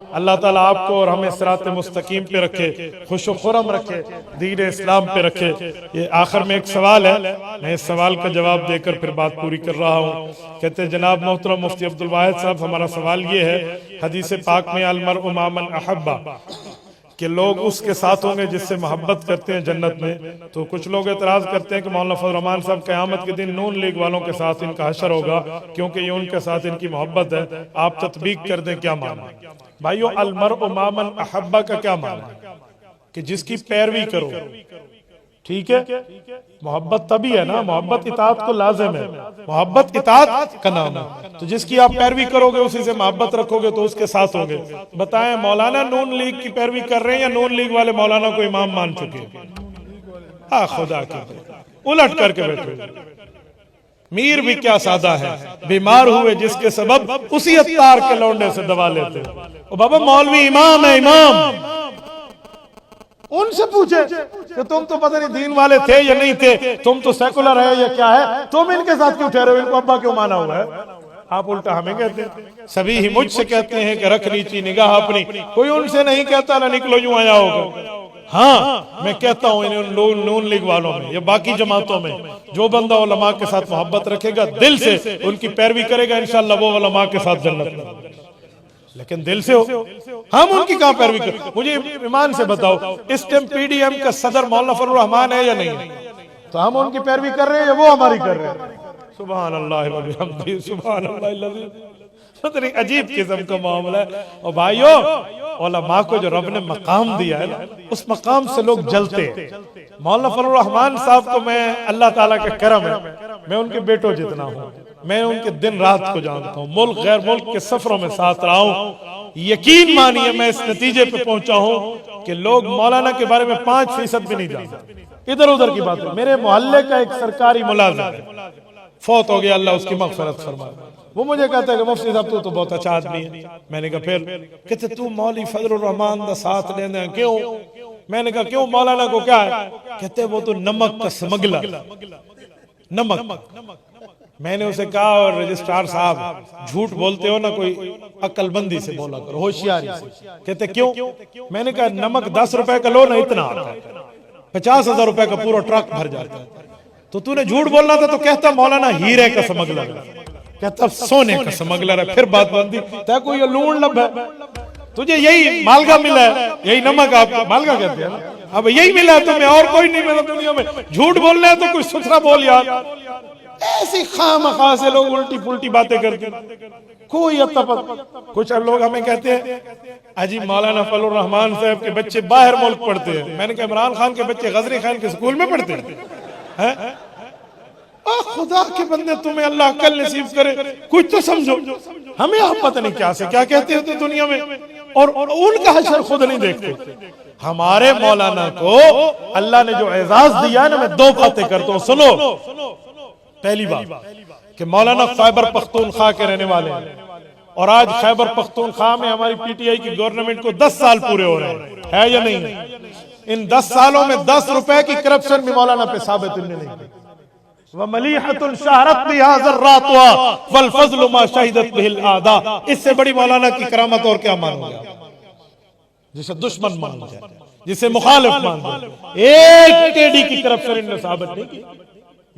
اللہ تعالیٰ آپ کو اور ہمیں صراط مستقیم پہ رکھے، خوش و خرم رکھے، دین اسلام پہ رکھے۔ یہ آخر میں ایک سوال ہے، میں اس سوال کا جواب دے کر پھر بات پوری کر رہا ہوں۔ کہتے ہیں جناب محترم مفتی عبدالواحد صاحب، ہمارا سوال یہ ہے، حدیث پاک میں المرء مع من احبہ کہ لوگ اس کے ساتھ ہوں گے جس سے محبت کرتے ہیں جنت میں، تو کچھ لوگ اعتراض کرتے ہیں کہ مولانا فضل الرحمان صاحب قیامت کے دن نون لیگ والوں کے ساتھ ان کا حشر ہوگا کیونکہ یہ ان کے ساتھ ان کی محبت ہے، آپ تطبیق کر دیں کیا معنی؟ بھائیو، المرء مع من احبہ کا کیا معنی؟ کہ جس کی پیروی کرو، ٹھیک ہے؟ محبت تبھی ہے نا، محبت اطاعت کو لازم ہے، محبت اطاعت کا نام ہے، تو جس کی آپ پیروی کرو گے اسی سے محبت رکھو گے تو اس کے ساتھ ہوں گے۔ بتائیں مولانا نون لیگ کی پیروی کر رہے ہیں یا نون لیگ والے مولانا کو امام مان چکے ہیں؟ خدا کے الٹ کر کے بیٹھے۔ میر بھی کیا سادہ ہے، بیمار ہوئے جس کے سبب اسی عطار کے لونڈے سے دوا لیتے۔ بابا مولوی امام ہے، امام، ان سے پوچھے کہ تم تو پتہ نہیں دین والے تھے یا نہیں تھے، تم تو سیکولر ہے یا کیا ہے، تم ان کے ساتھ کیوں ٹھہرے ہو، ان کو ابا کیوں مانا ہوا ہے؟ آپ الٹا ہمیں کہتے ہیں۔ سبھی ہی مجھ سے کہتے ہیں کہ رکھ نیچی نگاہ اپنی، کوئی ان سے نہیں کہتا نہ نکلو یوں آیا ہوگا۔ ہاں میں کہتا ہوں ان نون لیگ والوں میں یا باقی جماعتوں میں جو بندہ علماء کے ساتھ محبت رکھے گا، دل سے ان کی پیروی کرے گا، انشاءاللہ وہ علماء کے ساتھ جنت میں، لیکن دل سے ہو۔ ہم ان کی کہاں پیروی کریں؟ مجھے ایمان سے بتاؤ، اس ٹائم پی ڈی ایم کا صدر مولانا فضل الرحمان ہے یا نہیں؟ تو ہم ان کی پیروی کر رہے ہیں یا وہ ہماری کر رہے ہیں؟ سبحان اللہ و بحمدہ، سبحان اللہ العظیم۔ اتنی عجیب قسم کا معاملہ ہے۔ اور بھائیو، علماء کو جو رب نے مقام دیا ہے نا، اس مقام سے لوگ جلتے ہیں۔ مولانا فضل الرحمان صاحب کو میں، اللہ تعالیٰ کا کرم ہے، میں ان کے بیٹوں جتنا ہوں، میں ان کے دن رات کو جانتا ہوں، ملک غیر ملک کے سفروں میں ساتھ رہا ہوں۔ یقین مانیے میں اس نتیجے پہ پہنچا ہوں کہ لوگ مولانا کے بارے میں 5% بھی نہیں جانتے، ادھر ادھر کی بات ہے۔ میرے محلے کا ایک سرکاری ملازم ہے، فوت ہو گیا، اللہ اس کی مغفرت فرمائے۔ وہ مجھے کہتا ہے کہ مفتی صاحب تو بہت اچھا آدمی ہے۔ میں نے کہا پھر؟ کہتے تو مولوی فضل الرحمان دا ساتھ لینا ہے کیوں؟ میں نے کہا کیوں، مولانا کو کیا ہے؟ کہتے وہ تو نمک کا سمگلر، نمک۔ میں نے اسے کہا اور رجسٹرار صاحب جھوٹ بولتے ہو نا، کوئی عقل مندی سے بولا کرو، ہوشیاری سے۔ کہتے کیوں؟ میں نے کہا نمک 10 روپے کا لو نا اتنا آتا ہے، 50,000 روپے کا پورا ٹرک بھر جاتا ہے، تو نے جھوٹ بولنا تھا تو کہتا مولانا ہیرے کا سمگلر ہے، کہتا سونے کا سمگلر ہے۔ پھر بات بندی، تے کوئی لون لب ہے، تجھے یہی مالگا ملا ہے، یہی نمک آپ کو مالگا کہتے ہیں نا، اب یہی ملا ہے تمہیں، اور کوئی نہیں ملا دنیا میں۔ جھوٹ بولنا ہے تو کوئی ستھرا بول یار۔ ایسی خواہ سے لوگ الٹی پلٹی باتیں کرتے ہیں، کوئی اتفاق۔ کچھ لوگ ہمیں کہتے ہیں اجی مولانا فضل الرحمان صاحب کے بچے باہر ملک پڑھتے ہیں۔ میں نے کہا عمران خان کے بچے غزنی خان کے سکول میں پڑھتے ہیں؟ خدا کے بندے، تمہیں اللہ عقل نصیب کرے، کچھ تو سمجھو۔ ہمیں آپ پتہ نہیں کیا سے کیا کہتے ہوتے دنیا میں، اور ان کا حشر خود نہیں دیکھتے۔ ہمارے مولانا کو اللہ نے جو اعزاز دیا ہے نا، میں 2 باتیں کرتا ہوں، سنو۔ پہلی بات کہ مولانا خیبر پختونخوا کے رہنے والے ہیں، اور آج خیبر پختونخوا میں ہماری پی ٹی آئی کی گورنمنٹ کو 10 سال پورے ہو رہے ہیں، ہے یا نہیں؟ ان 10 سالوں میں 10 روپے کی کرپشن بھی مولانا پہ ثابت نہیں کی۔ وَمَلِيحَةٌ شَهَرَتْ بِهَا ذَرَّاتُهَا وَالْفَضْلُ مَا شَهِدَتْ بِهِ الْأَعْدَاءُ۔ اس سے بڑی مولانا کی کرامت اور کیا مانو گے؟ جسے دشمن مان جائے، جسے مخالف مان جائے، ایک ٹیڈی کی کرپشن ان نے ثابت نہیں کی۔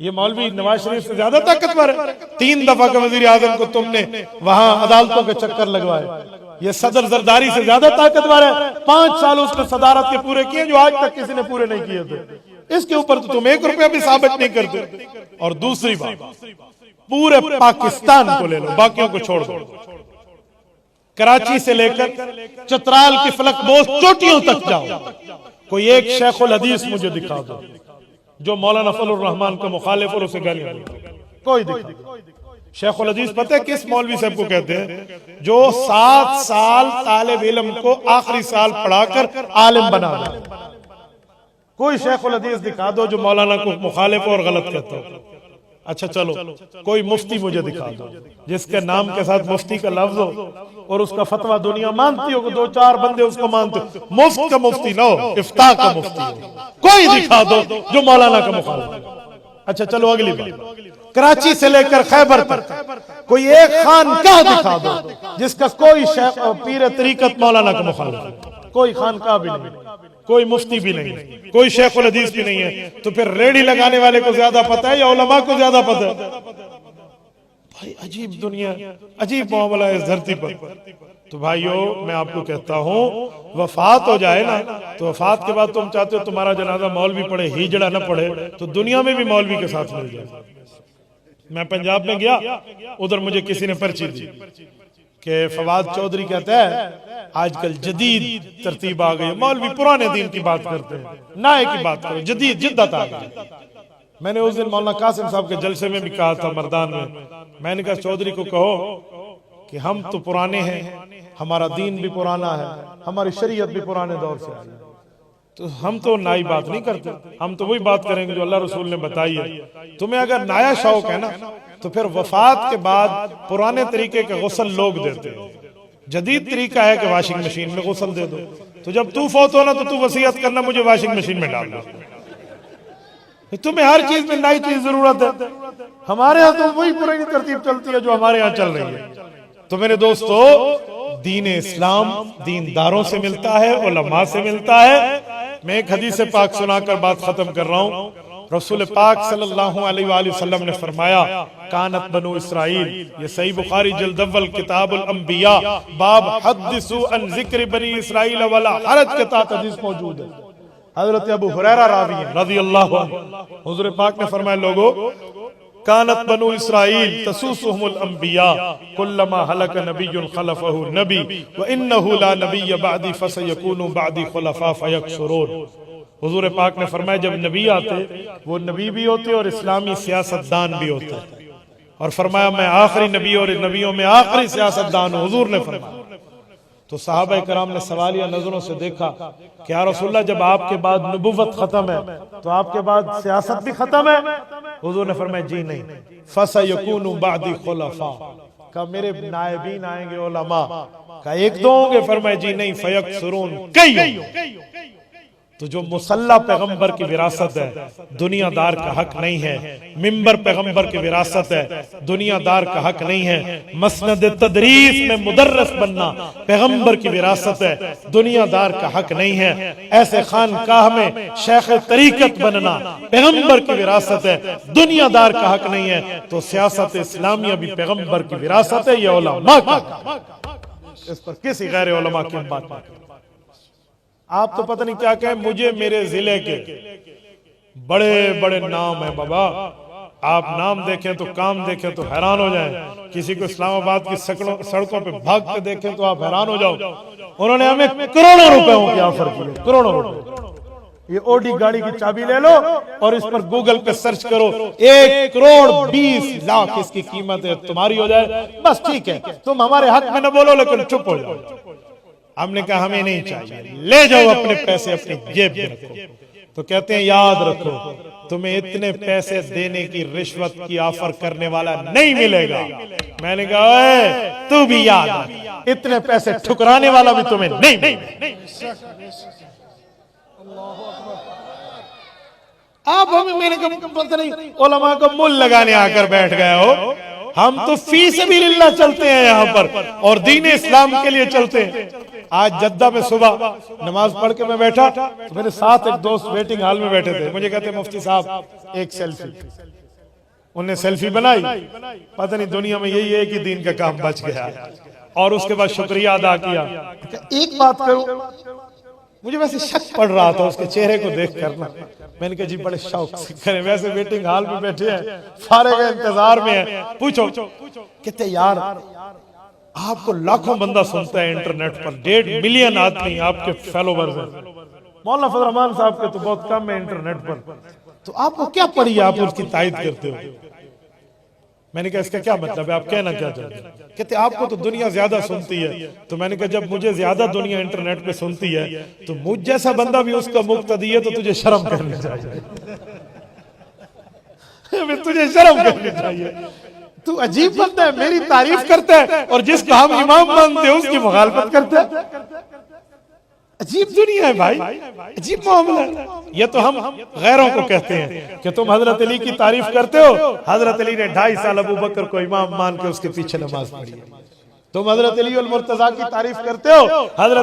یہ مولوی نواز شریف سے زیادہ طاقتور ہے، 3 دفعہ کا وزیر اعظم کو تم نے وہاں عدالتوں کے چکر لگوائے۔ یہ صدر زرداری سے زیادہ طاقتور ہے، 5 سال اس نے صدارت کے پورے کیے جو آج تک کسی نے پورے نہیں کیے تھے۔ اس کے اوپر تو تم 1 روپیہ بھی ثابت نہیں کرتے۔ اور دوسری بات، پورے پاکستان کو لے لو، باقیوں کو چھوڑ دو، کراچی سے لے کر چترال کی فلک بوس چوٹیوں تک جاؤ، کوئی ایک شیخ الحدیث مجھے دکھا دو جو مولانا فضل الرحمان کا مخالف اور اسے گالیاں دے، کوئی دکھا۔ شیخ الحدیث پتہ ہے کس مولوی صاحب کو کہتے ہیں؟ جو 7 سال طالب علم کو آخری سال پڑھا کر عالم بنا دے۔ کوئی شیخ الحدیث دکھا دو جو مولانا کو مخالف اور غلط کہتا ہو۔ اچھا چلو، کوئی مفتی مجھے دکھا دو جس کے نام کے ساتھ مفتی کا لفظ ہو اور اس کا فتویٰ دنیا مانتی ہو کہ 2-4 بندے اس کو مانتے ہو، مفت کا مفتی نہ ہو، افتاء کا مفتی ہو۔ کوئی دکھا دو جو مولانا کا مخالف ہے۔ اچھا چلو اگلی بات، کراچی سے لے کر خیبر تک کوئی ایک خانقاہ دکھا دو جس کا کوئی شیخ پیر طریقت مولانا کا مخالف ہے، کوئی خانقاہ بھی نہیں، کوئی مفتی بھی نہیں، کوئی شیخ الحدیث بھی نہیں ہے، تو پھر ریڑھی لگانے والے کو زیادہ پتہ ہے یا علماء کو زیادہ پتہ ہے؟ بھائی عجیب دنیا، عجیب معاملہ ہے اس دھرتی پر۔ تو بھائیو میں آپ کو کہتا ہوں وفات ہو جائے نا، تو وفات کے بعد تم چاہتے ہو تمہارا جنازہ مولوی پڑھے، ہیجڑا نہ پڑھے، تو دنیا میں بھی مولوی کے ساتھ مل جائے۔ میں پنجاب میں گیا، ادھر مجھے کسی نے پرچی دی کہ فواد چودھری کہتا ہے آج کل جدید ترتیب آ گئی، مولوی پرانے دین کی بات کرتے ہیں، نئے کی بات کرو، جدید جدت آ گئی۔ میں نے اس دن مولانا قاسم صاحب کے جلسے میں بھی کہا تھا مردان میں نے کہا چودھری کو کہو کہ ہم تو پرانے ہیں، ہمارا دین بھی پرانا ہے، ہماری شریعت بھی پرانے دور سے آئی ہے، تو ہم تو نئی بات نہیں کرتے، ہم تو وہی بات کریں گے جو اللہ رسول نے بتائی ہے۔ تمہیں اگر نیا شوق ہے نا تو پھر وفات کے بعد پرانے طریقے کے غسل لوگ دیتے ہیں، جدید طریقہ ہے کہ واشنگ مشین میں غسل دے دو، تو جب تو فوت ہونا تو وصیت کرنا مجھے واشنگ مشین میں ڈال دو۔ تمہیں ہر چیز میں نئی چیز ضرورت ہے، ہمارے ہاں تو وہی پرانی ترتیب چلتی ہے جو ہمارے ہاں چل رہی ہے۔ تو میرے دوستو دین اسلام دینداروں سے ملتا ہے، علماء سے ملتا ہے۔ میں ایک حدیث پاک سنا کر بات ختم کر رہا ہوں۔ رسول پاک صلی اللہ علیہ وآلہ وسلم نے فرمایا کانت بنو اسرائیل، یہ صحیح بخاری جلد اول کتاب الانبیاء باب حدثوا عن ذکر بنی اسرائیل ولا حرج کے تحت حدیث موجود ہے۔ حضرت ابو ہریرہ راوی ہیں رضی اللہ عنہ، حضور پاک نے فرمایا لوگو کانت بنو اسرائیل تسوسهم الانبیاء کلما ہلک نبی خلفہ نبی وانہ لا نبی بعدی فسیکون بعدی خلفاء فیکثرون۔ حضور پاک نے فرمایا جب نبی آتے وہ نبی بھی ہوتے اور اسلامی سیاستدان بھی ہوتے، اور فرمایا میں آخری نبی اور نبیوں میں آخری سیاستدان ہوں، حضور نے فرمایا۔ تو صحابہ کرام نے سوالیہ نظروں سے دیکھا کہ یا رسول اللہ جب آپ کے بعد نبوت ختم ہے تو آپ کے بعد سیاست بھی ختم ہے؟ حضور نے فرمایا جی نہیں، فَسَيَكُونُ بَعْدِ خُلَفَاء، کہ میرے نائبین آئیں گے علماء، کہ ایک دو ہوں گے؟ فرمایا جی نہیں، فَيَكْثُرُونَ، کئی ہوں گے۔ تو جو مسلح پیغمبر کی وراثت ہے دنیا دار کا حق نہیں ہے، منبر پیغمبر کی وراثت ہے دنیا دار کا حق نہیں ہے، مسند تدریس میں مدرس بننا پیغمبر کی وراثت ہے دنیا دار کا حق نہیں ہے، ایسے خانقاہ میں شیخ طریقت بننا پیغمبر کی وراثت ہے دنیا دار کا حق نہیں ہے۔ تو سیاست اسلامیہ بھی پیغمبر کی وراثت ہے، یہ علماء کا، اس پر کسی غیر علماء کی بات نہیں۔ آپ تو پتہ نہیں کیا کہیں، مجھے میرے ضلع کے بڑے بڑے نام ہیں بابا، آپ نام دیکھیں تو کام دیکھیں تو حیران ہو جائیں، کسی کو اسلام آباد کی سڑکوں پہ بھاگ کے دیکھیں تو آپ حیران ہو جاؤ۔ انہوں نے ہمیں کروڑوں روپے کی آفر کی، کروڑوں روپے، یہ اوڈی گاڑی کی چابی لے لو اور اس پر گوگل پہ سرچ کرو 1,20,00,000 اس کی قیمت ہے، تمہاری ہو جائے، بس ٹھیک ہے تم ہمارے حق میں نہ بولو لیکن چپ ہو جاؤ۔ ہم نے کہا ہمیں نہیں چاہیے، لے جاؤ اپنے پیسے اپنی جیب میں رکھو۔ تو کہتے ہیں یاد رکھو تمہیں اتنے پیسے دینے کی رشوت کی آفر کرنے والا نہیں ملے گا۔ میں نے کہا اے تو بھی یاد رکھ، اتنے پیسے ٹھکرانے والا بھی تمہیں نہیں ملے گا۔ آپ ہمیں، میں نے کہا پتہ نہیں علماء کو مل لگانے آ کر بیٹھ گئے ہو، ہم تو فی سبیل اللہ چلتے ہیں یہاں پر اور دین اسلام کے لیے چلتے ہیں۔ آج جدہ میں صبح نماز پڑھ کے میں بیٹھا تو میرے ساتھ ایک دوست ویٹنگ ہال میں بیٹھے تھے، مجھے کہتے ہیں مفتی صاحب ایک سیلفی، انہوں نے سیلفی بنائی، پتہ نہیں دنیا میں یہی ہے کہ دین کا کام بچ گیا، اور اس کے بعد شکریہ ادا کیا۔ ایک بات کروں، مجھے ویسے شک پڑ رہا تھا اس کے چہرے کو دیکھ کرنا، میں نے کہا جی بڑے شوق سے کریں، ویسے ویٹنگ ہال میں بیٹھے ہیں، فارغ انتظار میں ہیں، پوچھو کہتے یار آپ کو لاکھوں بندہ سنتا ہے انٹرنیٹ پر، 1.5 ملین آدمی آپ کے فالوورز ہیں، مولانا فضل الرحمان صاحب کے تو بہت کم ہے انٹرنیٹ پر، تو آپ کو کیا پڑی ہے آپ اس کی تائید کرتے ہو؟ میں نے کہا اس کا کیا مطلب ہے، آپ کہنا کیا چاہتے ہیں؟ کہتے آپ کو تو دنیا زیادہ سنتی ہے۔ تو میں نے کہا جب مجھے زیادہ دنیا انٹرنیٹ پہ سنتی ہے تو مجھ جیسا بندہ بھی اس کا مقتدی ہے، تو تجھے شرم کرنی چاہیے، تجھے شرم کرنی چاہیے۔ تو عجیب بندہ ہے، میری تعریف کرتا ہے اور جس کو ہم امام مانتے ہیں اس کی مخالفت کرتا ہے۔ عجیب دنیا ہے بھائی، عجیب معاملہ ہے۔ یہ تو ہم غیروں کو کہتے ہیں کہ تم حضرت علی کی تعریف کرتے ہو، حضرت علی نے 2.5 سال ابو بکر کو امام مان کے اس کے پیچھے نماز پڑھی ہے۔ تم حضرت علی المرتضیٰ کی تعریف کرتے ہو، حضرت